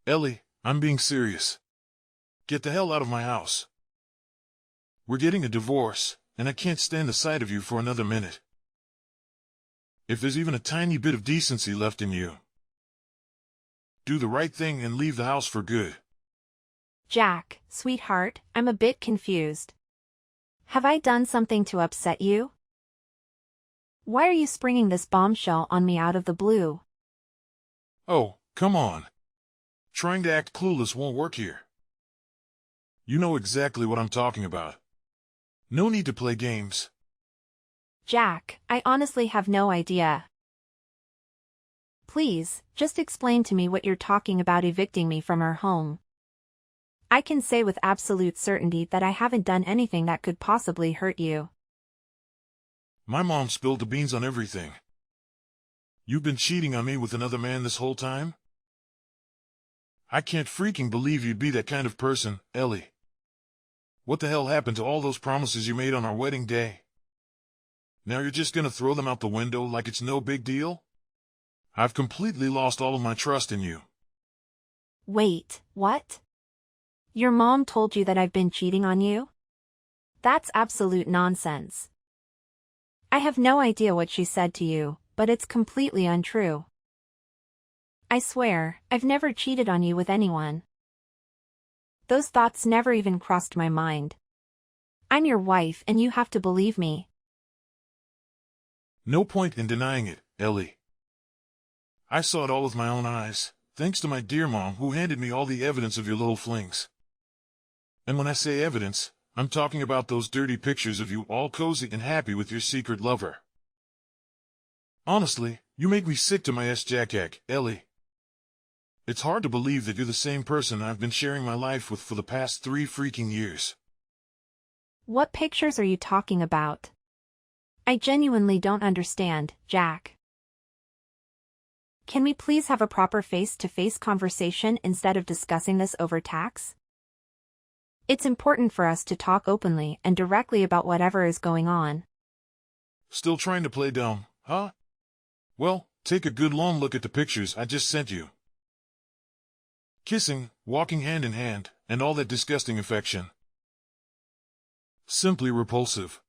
Ellie, I'm being serious. Get the hell out of my house. We're getting a divorce, and I can't stand the sight of you for another minute. If there's even a tiny bit of decency left in you, do the right thing and leave the house for good. Jack, sweetheart, I'm a bit confused. Have I done something to upset you? Why are you springing this bombshell on me out of the blue? Oh, come on. Trying to act clueless won't work here. You know exactly what I'm talking about. No need to play games. Jack, I honestly have no idea. Please, just explain to me what you're talking about evicting me from our home. I can say with absolute certainty that I haven't done anything that could possibly hurt you. My mom spilled the beans on everything. You've been cheating on me with another man this whole time? I can't freaking believe you'd be that kind of person, Ellie. What the hell happened to all those promises you made on our wedding day? Now you're just gonna throw them out the window like it's no big deal? I've completely lost all of my trust in you. Wait, what? Your mom told you that I've been cheating on you? That's absolute nonsense. I have no idea what she said to you, but it's completely untrue. I swear, I've never cheated on you with anyone. Those thoughts never even crossed my mind. I'm your wife and you have to believe me. No point in denying it, Ellie. I saw it all with my own eyes, thanks to my dear mom who handed me all the evidence of your little flings. And when I say evidence, I'm talking about those dirty pictures of you all cozy and happy with your secret lover. Honestly, you make me sick to my jack, Ellie. It's hard to believe that you're the same person I've been sharing my life with for the past 3 freaking years. What pictures are you talking about? I genuinely don't understand, Jack. Can we please have a proper face-to-face conversation instead of discussing this over text? It's important for us to talk openly and directly about whatever is going on. Still trying to play dumb, huh? Well, take a good long look at the pictures I just sent you. Kissing, walking hand in hand, and all that disgusting affection. Simply repulsive.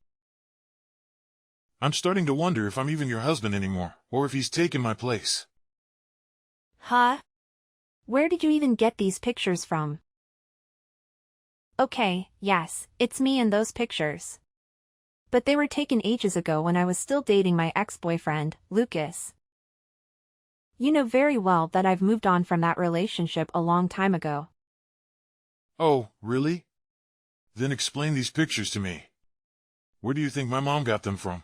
I'm starting to wonder if I'm even your husband anymore, or if he's taken my place. Huh? Where did you even get these pictures from? Okay, yes, it's me in those pictures. But they were taken ages ago when I was still dating my ex-boyfriend, Lucas. You know very well that I've moved on from that relationship a long time ago. Oh, really? Then explain these pictures to me. Where do you think my mom got them from?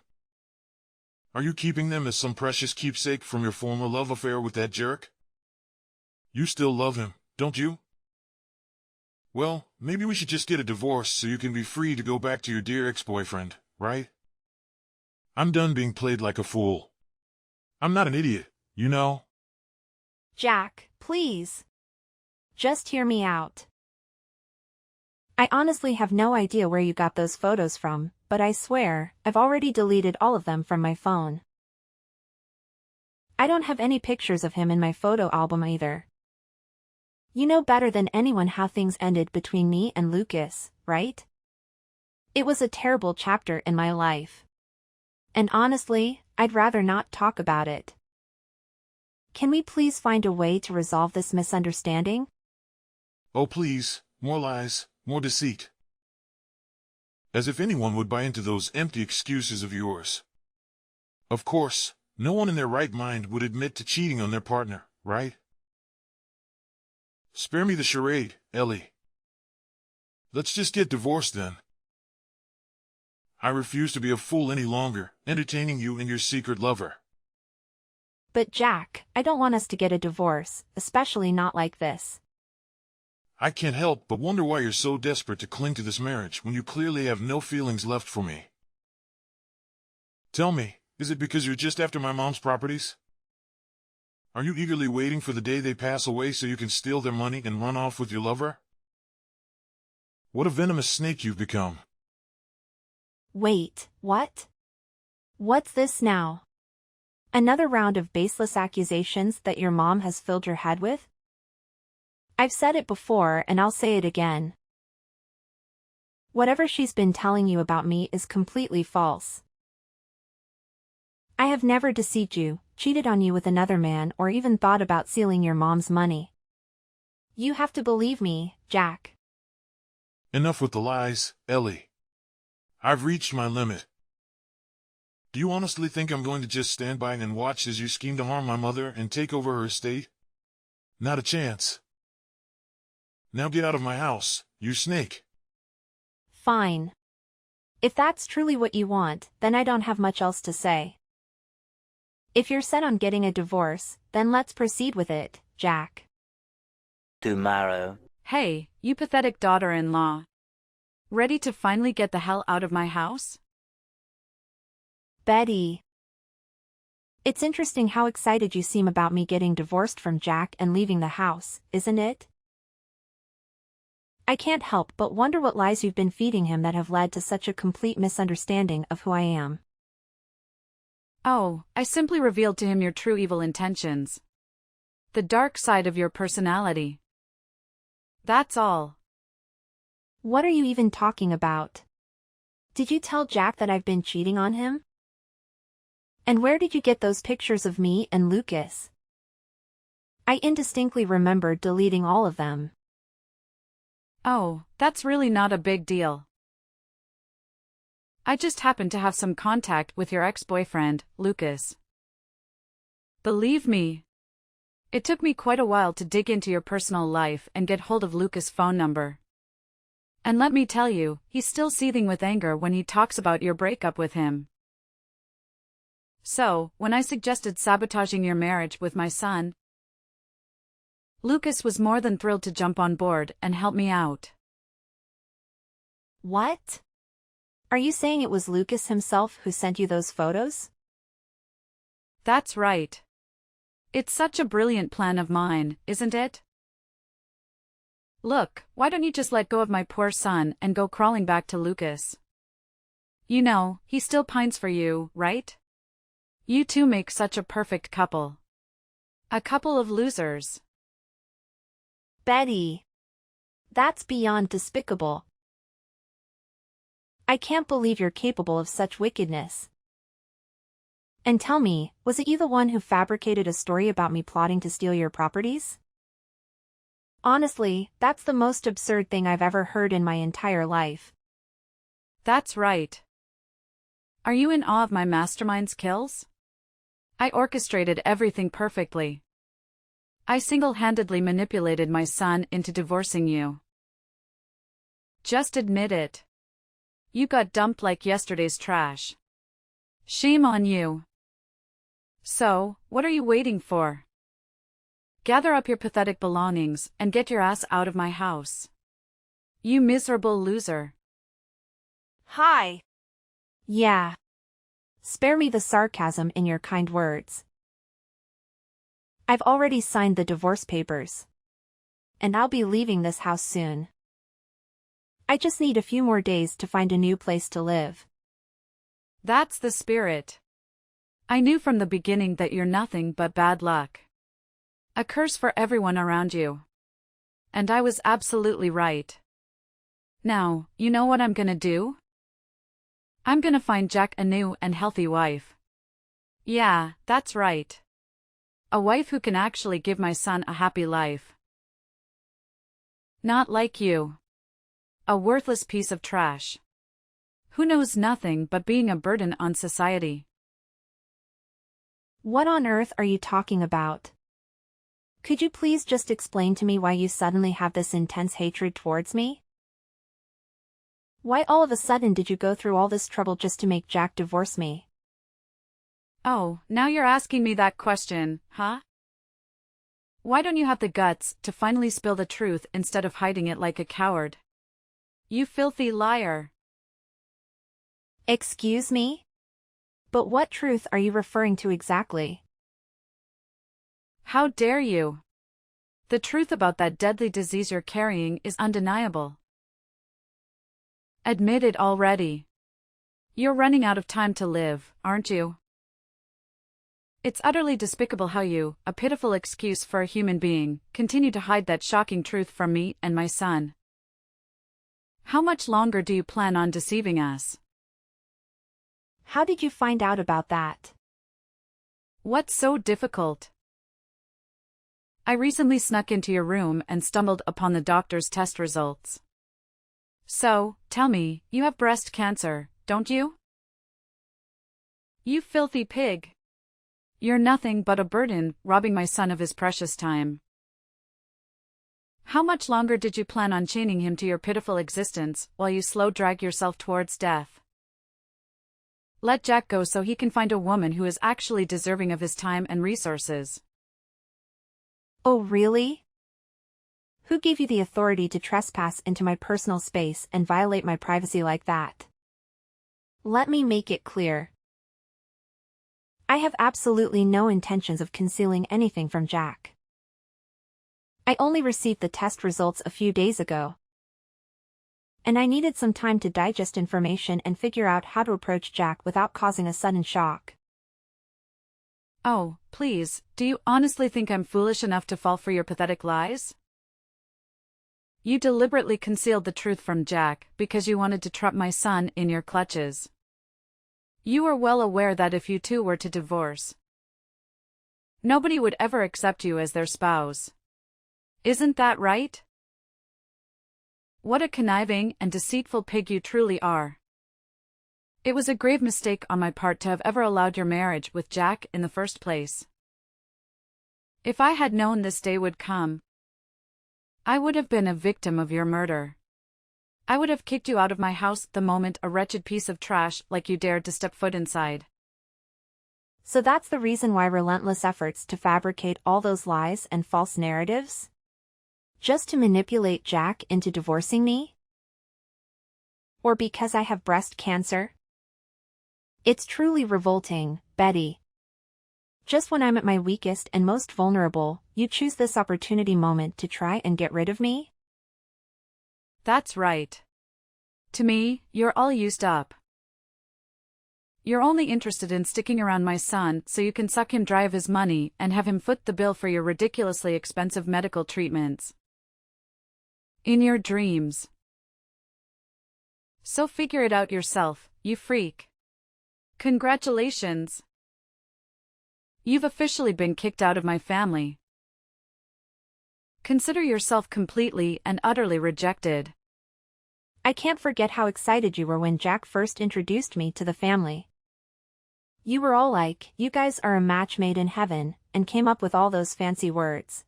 Are you keeping them as some precious keepsake from your former love affair with that jerk? You still love him, don't you? Well, maybe we should just get a divorce so you can be free to go back to your dear ex-boyfriend, right? I'm done being played like a fool. I'm not an idiot, you know? Jack, please. Just hear me out. I honestly have no idea where you got those photos from, but I swear, I've already deleted all of them from my phone. I don't have any pictures of him in my photo album either. You know better than anyone how things ended between me and Lucas, right? It was a terrible chapter in my life. And honestly, I'd rather not talk about it. Can we please find a way to resolve this misunderstanding? Oh please, more lies, more deceit. As if anyone would buy into those empty excuses of yours. Of course, no one in their right mind would admit to cheating on their partner, right? Spare me the charade, Ellie. Let's just get divorced then. I refuse to be a fool any longer, entertaining you and your secret lover. But Jack, I don't want us to get a divorce, especially not like this. I can't help but wonder why you're so desperate to cling to this marriage when you clearly have no feelings left for me. Tell me, is it because you're just after my mom's properties? Are you eagerly waiting for the day they pass away so you can steal their money and run off with your lover? What a venomous snake you've become. Wait, what? What's this now? Another round of baseless accusations that your mom has filled your head with? I've said it before and I'll say it again. Whatever she's been telling you about me is completely false. I have never deceived you, cheated on you with another man, or even thought about stealing your mom's money. You have to believe me, Jack. Enough with the lies, Ellie. I've reached my limit. Do you honestly think I'm going to just stand by and watch as you scheme to harm my mother and take over her estate? Not a chance. Now get out of my house, you snake. Fine. If that's truly what you want, then I don't have much else to say. If you're set on getting a divorce, then let's proceed with it, Jack. Tomorrow. Hey, you pathetic daughter-in-law. Ready to finally get the hell out of my house? Betty. It's interesting how excited you seem about me getting divorced from Jack and leaving the house, isn't it? I can't help but wonder what lies you've been feeding him that have led to such a complete misunderstanding of who I am. Oh, I simply revealed to him your true evil intentions. The dark side of your personality. That's all. What are you even talking about? Did you tell Jack that I've been cheating on him? And where did you get those pictures of me and Lucas? I indistinctly remember deleting all of them. Oh, that's really not a big deal. I just happened to have some contact with your ex-boyfriend, Lucas. Believe me, it took me quite a while to dig into your personal life and get hold of Lucas' phone number. And let me tell you, he's still seething with anger when he talks about your breakup with him. So, when I suggested sabotaging your marriage with my son, Lucas was more than thrilled to jump on board and help me out. What? Are you saying it was Lucas himself who sent you those photos? That's right. It's such a brilliant plan of mine, isn't it? Look, why don't you just let go of my poor son and go crawling back to Lucas? You know, he still pines for you, right? You two make such a perfect couple. A couple of losers. Betty. That's beyond despicable. I can't believe you're capable of such wickedness. And tell me, was it you the one who fabricated a story about me plotting to steal your properties? Honestly, that's the most absurd thing I've ever heard in my entire life. That's right. Are you in awe of my mastermind's kills? I orchestrated everything perfectly. I single-handedly manipulated my son into divorcing you. Just admit it. You got dumped like yesterday's trash. Shame on you. So, what are you waiting for? Gather up your pathetic belongings and get your ass out of my house. You miserable loser. Hi. Yeah. Spare me the sarcasm in your kind words. I've already signed the divorce papers. And I'll be leaving this house soon. I just need a few more days to find a new place to live. That's the spirit. I knew from the beginning that you're nothing but bad luck. A curse for everyone around you. And I was absolutely right. Now, you know what I'm gonna do? I'm gonna find Jack a new and healthy wife. Yeah, that's right. A wife who can actually give my son a happy life. Not like you. A worthless piece of trash. Who knows nothing but being a burden on society. What on earth are you talking about? Could you please just explain to me why you suddenly have this intense hatred towards me? Why all of a sudden did you go through all this trouble just to make Jack divorce me? Oh, now you're asking me that question, huh? Why don't you have the guts to finally spill the truth instead of hiding it like a coward? You filthy liar. Excuse me? But what truth are you referring to exactly? How dare you? The truth about that deadly disease you're carrying is undeniable. Admit it already. You're running out of time to live, aren't you? It's utterly despicable how you, a pitiful excuse for a human being, continue to hide that shocking truth from me and my son. How much longer do you plan on deceiving us? How did you find out about that? What's so difficult? I recently snuck into your room and stumbled upon the doctor's test results. So, tell me, you have breast cancer, don't you? You filthy pig. You're nothing but a burden, robbing my son of his precious time. How much longer did you plan on chaining him to your pitiful existence, while you slow drag yourself towards death? Let Jack go so he can find a woman who is actually deserving of his time and resources. Oh, really? Who gave you the authority to trespass into my personal space and violate my privacy like that? Let me make it clear. I have absolutely no intentions of concealing anything from Jack. I only received the test results a few days ago, and I needed some time to digest information and figure out how to approach Jack without causing a sudden shock. Oh, please, do you honestly think I'm foolish enough to fall for your pathetic lies? You deliberately concealed the truth from Jack because you wanted to trap my son in your clutches. You were well aware that if you two were to divorce, nobody would ever accept you as their spouse. Isn't that right? What a conniving and deceitful pig you truly are. It was a grave mistake on my part to have ever allowed your marriage with Jack in the first place. If I had known this day would come, I would have been a victim of your murder. I would have kicked you out of my house the moment a wretched piece of trash like you dared to step foot inside. So that's the reason why relentless efforts to fabricate all those lies and false narratives? Just to manipulate Jack into divorcing me? Or because I have breast cancer? It's truly revolting, Betty. Just when I'm at my weakest and most vulnerable, you choose this opportunity moment to try and get rid of me? That's right. To me, you're all used up. You're only interested in sticking around my son so you can suck him dry of his money and have him foot the bill for your ridiculously expensive medical treatments. In your dreams. So figure it out yourself, you freak. Congratulations. You've officially been kicked out of my family. Consider yourself completely and utterly rejected. I can't forget how excited you were when Jack first introduced me to the family. You were all like, "You guys are a match made in heaven," and came up with all those fancy words.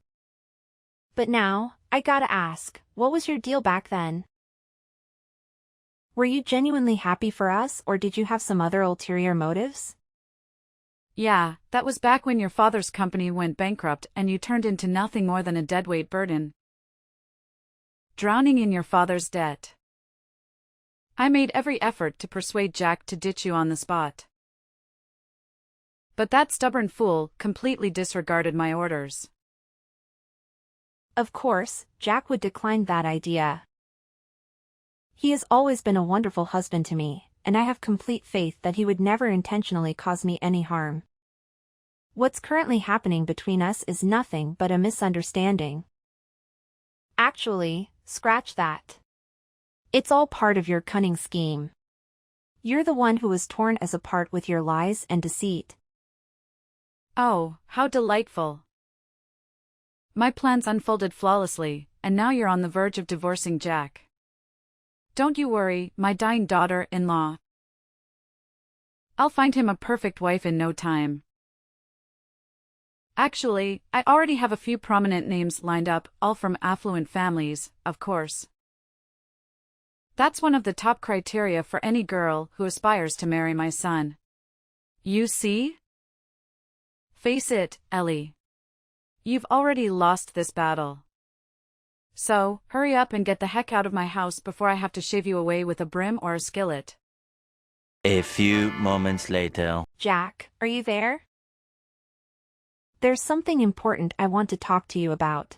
But now, I gotta ask, what was your deal back then? Were you genuinely happy for us, or did you have some other ulterior motives? Yeah, that was back when your father's company went bankrupt and you turned into nothing more than a deadweight burden, drowning in your father's debt. I made every effort to persuade Jack to ditch you on the spot. But that stubborn fool completely disregarded my orders. Of course, Jack would decline that idea. He has always been a wonderful husband to me, and I have complete faith that he would never intentionally cause me any harm. What's currently happening between us is nothing but a misunderstanding. Actually, scratch that. It's all part of your cunning scheme. You're the one who was torn as apart with your lies and deceit. Oh, how delightful. My plans unfolded flawlessly, and now you're on the verge of divorcing Jack. Don't you worry, my dying daughter-in-law. I'll find him a perfect wife in no time. Actually, I already have a few prominent names lined up, all from affluent families, of course. That's one of the top criteria for any girl who aspires to marry my son. You see? Face it, Ellie. You've already lost this battle. So, hurry up and get the heck out of my house before I have to shave you away with a brim or a skillet. A few moments later. Jack, are you there? There's something important I want to talk to you about.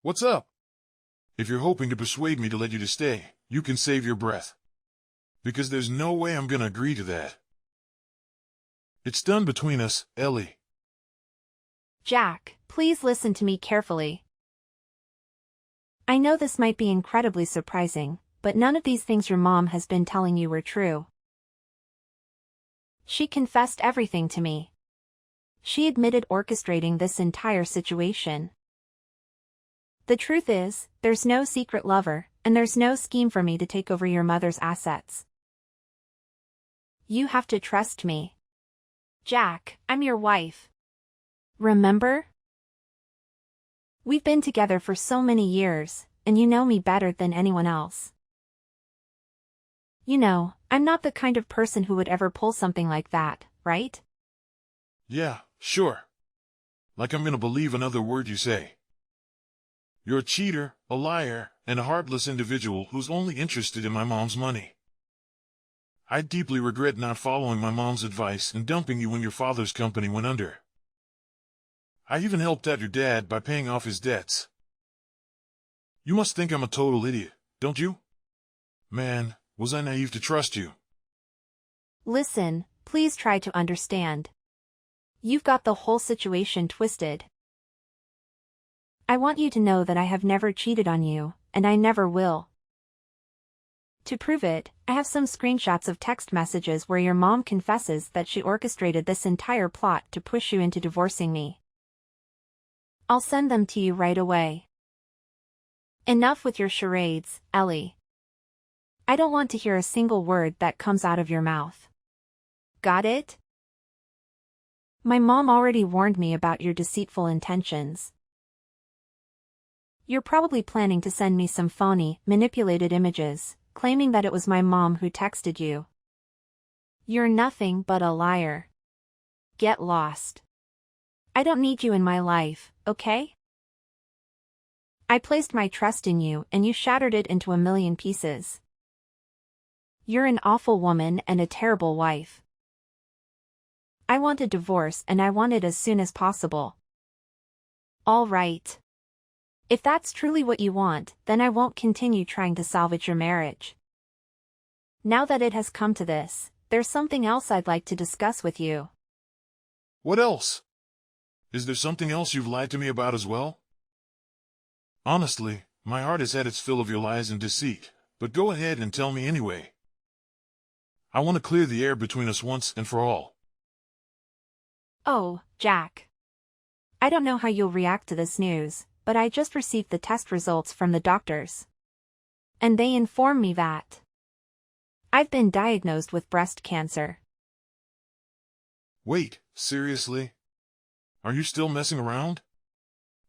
What's up? If you're hoping to persuade me to let you to stay, you can save your breath. Because there's no way I'm gonna agree to that. It's done between us, Ellie. Jack, please listen to me carefully. I know this might be incredibly surprising, but none of these things your mom has been telling you were true. She confessed everything to me. She admitted orchestrating this entire situation. The truth is, there's no secret lover, and there's no scheme for me to take over your mother's assets. You have to trust me. Jack, I'm your wife. Remember? We've been together for so many years, and you know me better than anyone else. You know, I'm not the kind of person who would ever pull something like that, right? Yeah, sure. Like I'm gonna believe another word you say. You're a cheater, a liar, and a heartless individual who's only interested in my mom's money. I deeply regret not following my mom's advice and dumping you when your father's company went under. I even helped out your dad by paying off his debts. You must think I'm a total idiot, don't you? Man, was I naive to trust you? Listen, please try to understand. You've got the whole situation twisted. I want you to know that I have never cheated on you, and I never will. To prove it, I have some screenshots of text messages where your mom confesses that she orchestrated this entire plot to push you into divorcing me. I'll send them to you right away. Enough with your charades, Ellie. I don't want to hear a single word that comes out of your mouth. Got it? My mom already warned me about your deceitful intentions. You're probably planning to send me some phony, manipulated images, claiming that it was my mom who texted you. You're nothing but a liar. Get lost. I don't need you in my life, okay? I placed my trust in you and you shattered it into a million pieces. You're an awful woman and a terrible wife. I want a divorce and I want it as soon as possible. All right. If that's truly what you want, then I won't continue trying to salvage your marriage. Now that it has come to this, there's something else I'd like to discuss with you. What else? Is there something else you've lied to me about as well? Honestly, my heart has had its fill of your lies and deceit, but go ahead and tell me anyway. I want to clear the air between us once and for all. Oh, Jack. I don't know how you'll react to this news, but I just received the test results from the doctors. And they inform me that I've been diagnosed with breast cancer. Wait, seriously? Are you still messing around?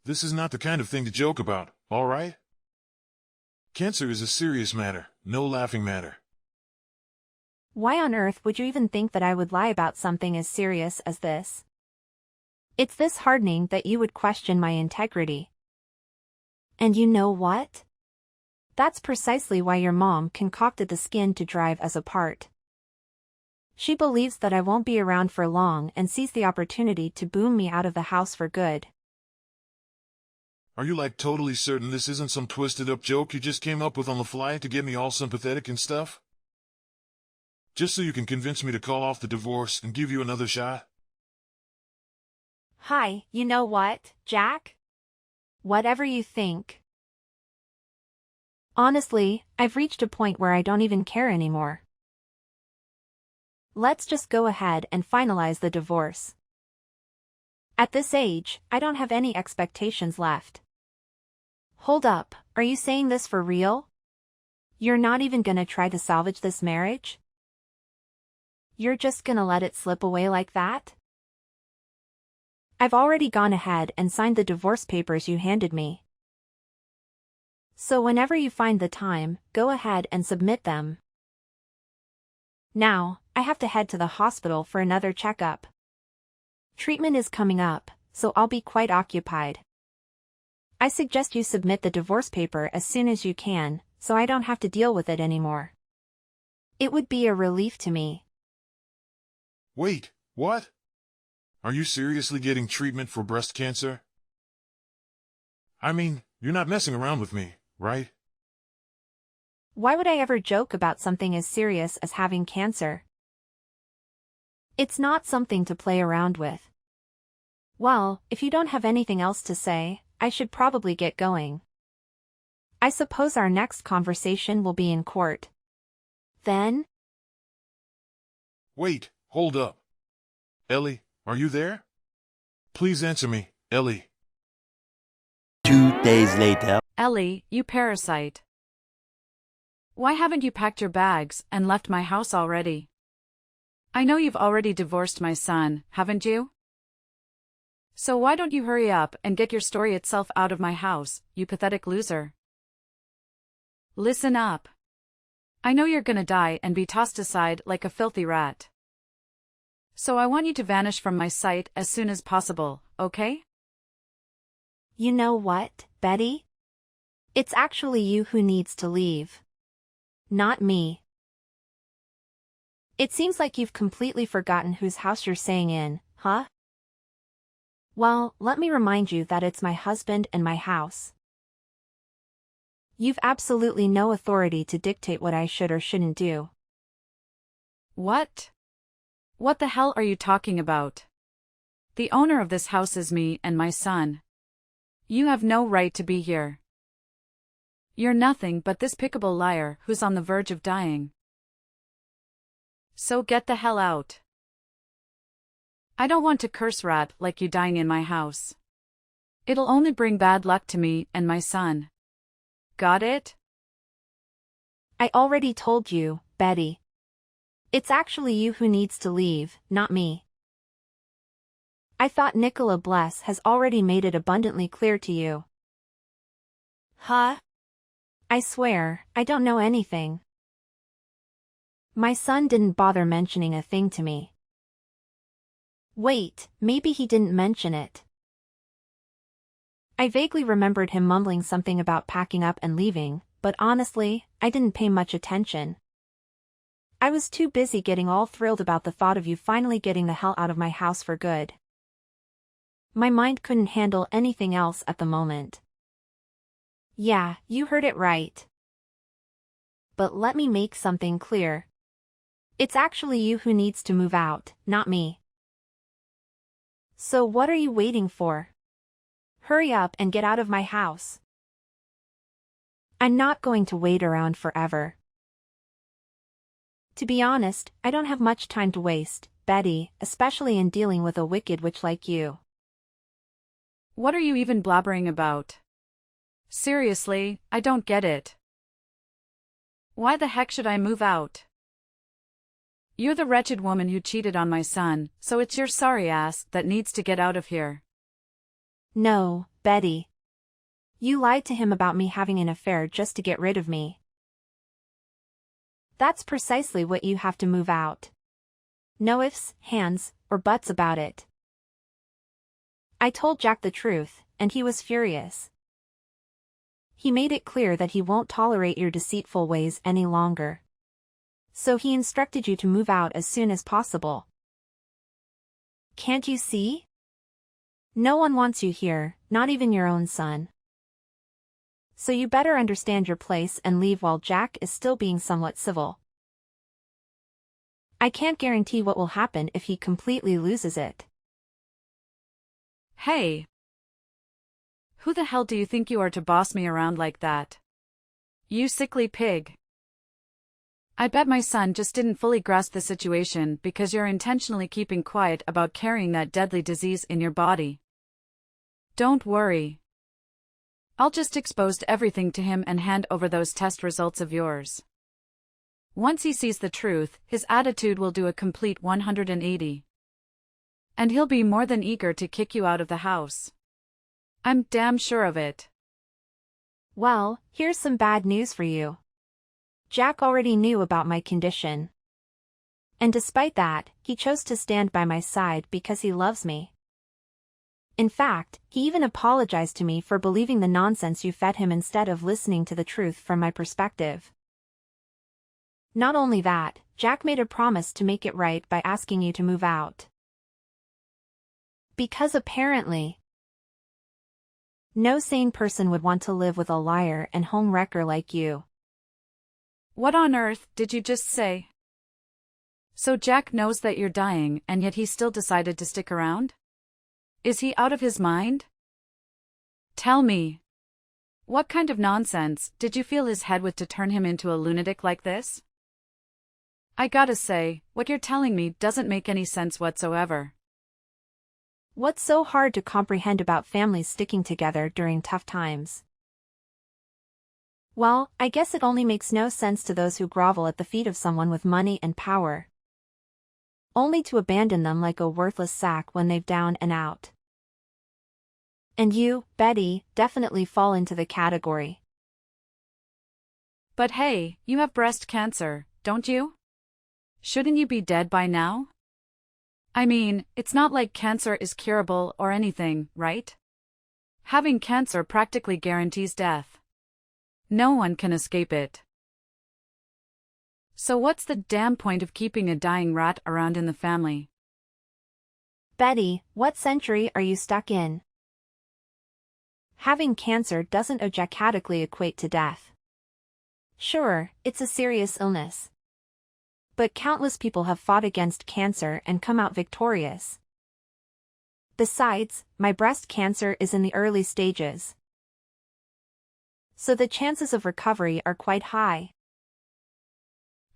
This is not the kind of thing to joke about, all right? Cancer is a serious matter, no laughing matter. Why on earth would you even think that I would lie about something as serious as this? It's this hardening that you would question my integrity. And you know what? That's precisely why your mom concocted the skin to drive us apart. She believes that I won't be around for long and sees the opportunity to boom me out of the house for good. Are you like totally certain this isn't some twisted up joke you just came up with on the fly to get me all sympathetic and stuff? Just so you can convince me to call off the divorce and give you another shot? Hi, you know what, Jack? Whatever you think. Honestly, I've reached a point where I don't even care anymore. Let's just go ahead and finalize the divorce. At this age, I don't have any expectations left. Hold up, are you saying this for real? You're not even gonna try to salvage this marriage? You're just gonna let it slip away like that? I've already gone ahead and signed the divorce papers you handed me. So whenever you find the time, go ahead and submit them. Now, I have to head to the hospital for another checkup. Treatment is coming up, so I'll be quite occupied. I suggest you submit the divorce paper as soon as you can, so I don't have to deal with it anymore. It would be a relief to me. Wait, what? Are you seriously getting treatment for breast cancer? I mean, you're not messing around with me, right? Why would I ever joke about something as serious as having cancer? It's not something to play around with. Well, if you don't have anything else to say, I should probably get going. I suppose our next conversation will be in court. Then? Wait, hold up. Ellie, are you there? Please answer me, Ellie. 2 days later. Ellie, you parasite. Why haven't you packed your bags and left my house already? I know you've already divorced my son, haven't you? So why don't you hurry up and get your story itself out of my house, you pathetic loser? Listen up. I know you're gonna die and be tossed aside like a filthy rat. So I want you to vanish from my sight as soon as possible, okay? You know what, Betty? It's actually you who needs to leave. Not me. It seems like you've completely forgotten whose house you're staying in, huh? Well, let me remind you that it's my husband and my house. You've absolutely no authority to dictate what I should or shouldn't do. What? What the hell are you talking about? The owner of this house is me and my son. You have no right to be here. You're nothing but this pitiable liar who's on the verge of dying. So get the hell out. I don't want a curse rat like you dying in my house. It'll only bring bad luck to me and my son. Got it? I already told you, Betty. It's actually you who needs to leave, not me. I thought Nicola Bless has already made it abundantly clear to you. Huh? I swear, I don't know anything. My son didn't bother mentioning a thing to me. Wait, maybe he didn't mention it. I vaguely remembered him mumbling something about packing up and leaving, but honestly, I didn't pay much attention. I was too busy getting all thrilled about the thought of you finally getting the hell out of my house for good. My mind couldn't handle anything else at the moment. Yeah, you heard it right. But let me make something clear. It's actually you who needs to move out, not me. So what are you waiting for? Hurry up and get out of my house. I'm not going to wait around forever. To be honest, I don't have much time to waste, Betty, especially in dealing with a wicked witch like you. What are you even blabbering about? Seriously, I don't get it. Why the heck should I move out? You're the wretched woman who cheated on my son, so it's your sorry ass that needs to get out of here. No, Betty. You lied to him about me having an affair just to get rid of me. That's precisely what you have to move out. No ifs, ands, or buts about it. I told Jack the truth, and he was furious. He made it clear that he won't tolerate your deceitful ways any longer. So he instructed you to move out as soon as possible. Can't you see? No one wants you here, not even your own son. So you better understand your place and leave while Jack is still being somewhat civil. I can't guarantee what will happen if he completely loses it. Hey! Who the hell do you think you are to boss me around like that? You sickly pig. I bet my son just didn't fully grasp the situation because you're intentionally keeping quiet about carrying that deadly disease in your body. Don't worry. I'll just expose everything to him and hand over those test results of yours. Once he sees the truth, his attitude will do a complete 180. And he'll be more than eager to kick you out of the house. I'm damn sure of it. Well, here's some bad news for you. Jack already knew about my condition. And despite that, he chose to stand by my side because he loves me. In fact, he even apologized to me for believing the nonsense you fed him instead of listening to the truth from my perspective. Not only that, Jack made a promise to make it right by asking you to move out. Because apparently, no sane person would want to live with a liar and home wrecker like you. What on earth did you just say? So Jack knows that you're dying and yet he still decided to stick around? Is he out of his mind? Tell me. What kind of nonsense did you fill his head with to turn him into a lunatic like this? I gotta say, what you're telling me doesn't make any sense whatsoever. What's so hard to comprehend about families sticking together during tough times? Well, I guess it only makes no sense to those who grovel at the feet of someone with money and power, only to abandon them like a worthless sack when they've down and out. And you, Betty, definitely fall into the category. But hey, you have breast cancer, don't you? Shouldn't you be dead by now? I mean, it's not like cancer is curable or anything, right? Having cancer practically guarantees death. No one can escape it. So what's the damn point of keeping a dying rat around in the family? Betty, what century are you stuck in? Having cancer doesn't objectively equate to death. Sure, it's a serious illness. But countless people have fought against cancer and come out victorious. Besides, my breast cancer is in the early stages, so the chances of recovery are quite high.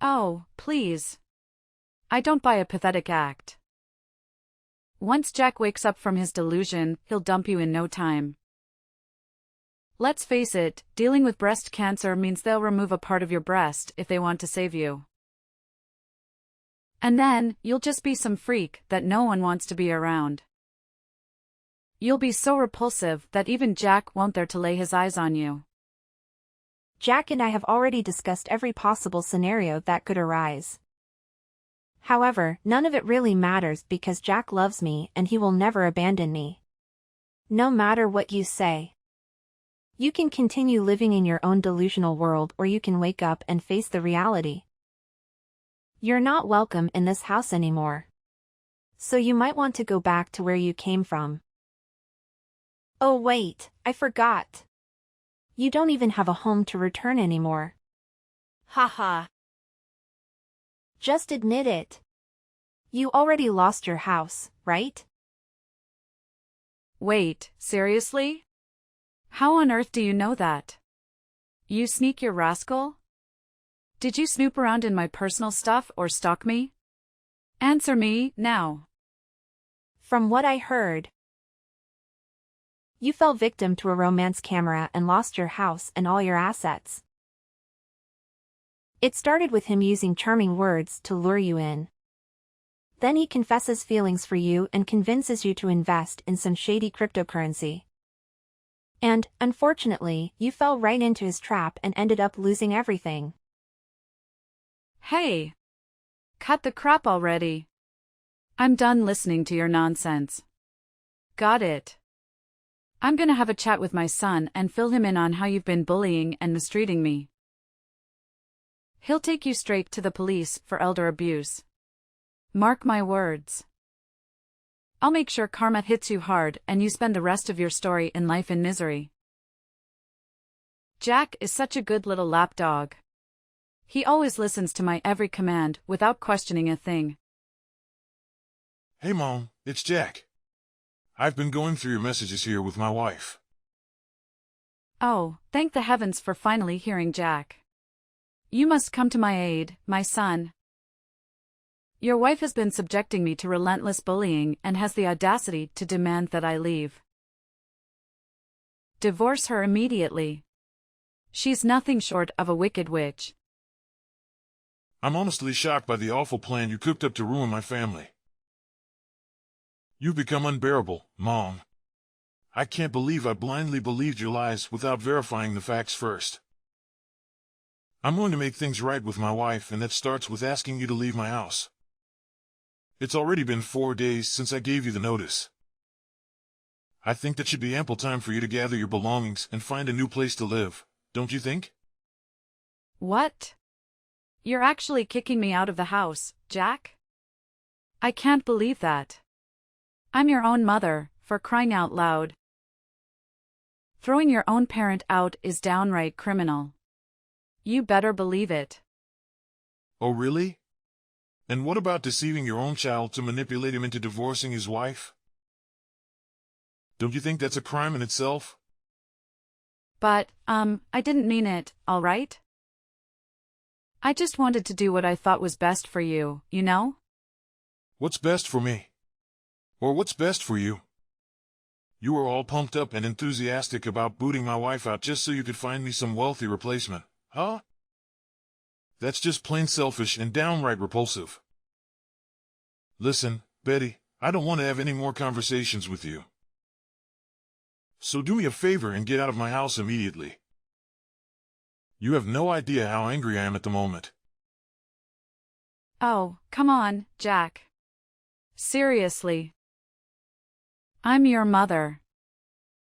Oh, please. I don't buy a pathetic act. Once Jack wakes up from his delusion, he'll dump you in no time. Let's face it, dealing with breast cancer means they'll remove a part of your breast if they want to save you. And then, you'll just be some freak that no one wants to be around. You'll be so repulsive that even Jack won't dare to lay his eyes on you. Jack and I have already discussed every possible scenario that could arise. However, none of it really matters because Jack loves me and he will never abandon me. No matter what you say. You can continue living in your own delusional world or you can wake up and face the reality. You're not welcome in this house anymore. So you might want to go back to where you came from. Oh wait, I forgot. You don't even have a home to return anymore. Haha. Just admit it. You already lost your house, right? Wait, seriously? How on earth do you know that? You sneaky rascal? Did you snoop around in my personal stuff or stalk me? Answer me, now. From what I heard, you fell victim to a romance camera and lost your house and all your assets. It started with him using charming words to lure you in. Then he confesses feelings for you and convinces you to invest in some shady cryptocurrency. And, unfortunately, you fell right into his trap and ended up losing everything. Hey! Cut the crap already. I'm done listening to your nonsense. Got it. I'm gonna have a chat with my son and fill him in on how you've been bullying and mistreating me. He'll take you straight to the police for elder abuse. Mark my words. I'll make sure karma hits you hard and you spend the rest of your story in life in misery. Jack is such a good little lapdog. He always listens to my every command without questioning a thing. Hey Mom, it's Jack. I've been going through your messages here with my wife. Oh, thank the heavens for finally hearing Jack. You must come to my aid, my son. Your wife has been subjecting me to relentless bullying and has the audacity to demand that I leave. Divorce her immediately. She's nothing short of a wicked witch. I'm honestly shocked by the awful plan you cooked up to ruin my family. You've become unbearable, Mom. I can't believe I blindly believed your lies without verifying the facts first. I'm going to make things right with my wife, and that starts with asking you to leave my house. It's already been 4 days since I gave you the notice. I think that should be ample time for you to gather your belongings and find a new place to live, don't you think? What? You're actually kicking me out of the house, Jack? I can't believe that. I'm your own mother, for crying out loud. Throwing your own parent out is downright criminal. You better believe it. Oh really? And what about deceiving your own child to manipulate him into divorcing his wife? Don't you think that's a crime in itself? But, I didn't mean it, all right? I just wanted to do what I thought was best for you, you know? What's best for me? Or what's best for you? You were all pumped up and enthusiastic about booting my wife out just so you could find me some wealthy replacement, huh? That's just plain selfish and downright repulsive. Listen, Betty, I don't want to have any more conversations with you. So do me a favor and get out of my house immediately. You have no idea how angry I am at the moment. Oh, come on, Jack. Seriously. I'm your mother.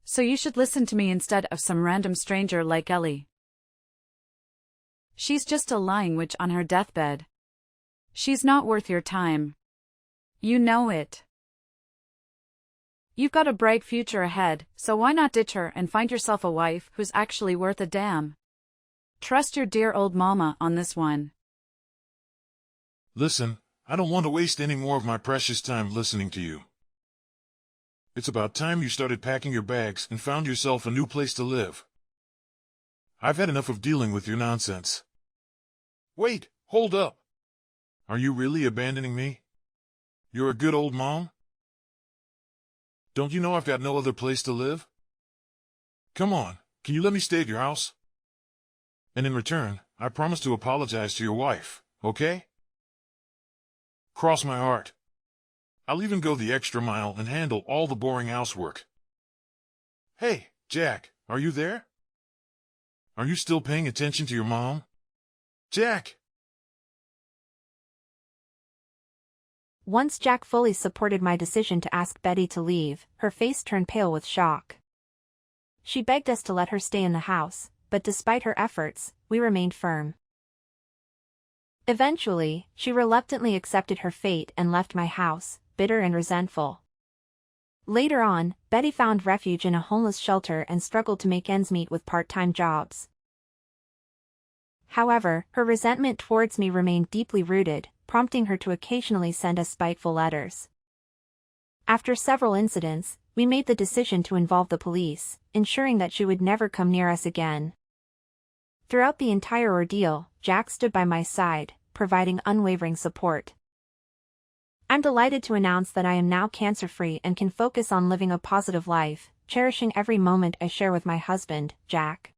So you should listen to me instead of some random stranger like Ellie. She's just a lying witch on her deathbed. She's not worth your time. You know it. You've got a bright future ahead, so why not ditch her and find yourself a wife who's actually worth a damn? Trust your dear old mama on this one. Listen, I don't want to waste any more of my precious time listening to you. It's about time you started packing your bags and found yourself a new place to live. I've had enough of dealing with your nonsense. Wait, hold up. Are you really abandoning me? You're a good old mom? Don't you know I've got no other place to live? Come on, can you let me stay at your house? And in return, I promise to apologize to your wife, okay? Cross my heart. I'll even go the extra mile and handle all the boring housework. Hey, Jack, are you there? Are you still paying attention to your mom? Jack! Once Jack fully supported my decision to ask Betty to leave, her face turned pale with shock. She begged us to let her stay in the house, but despite her efforts, we remained firm. Eventually, she reluctantly accepted her fate and left my house, bitter and resentful. Later on, Betty found refuge in a homeless shelter and struggled to make ends meet with part-time jobs. However, her resentment towards me remained deeply rooted, prompting her to occasionally send us spiteful letters. After several incidents, we made the decision to involve the police, ensuring that she would never come near us again. Throughout the entire ordeal, Jack stood by my side, providing unwavering support. I'm delighted to announce that I am now cancer-free and can focus on living a positive life, cherishing every moment I share with my husband, Jack.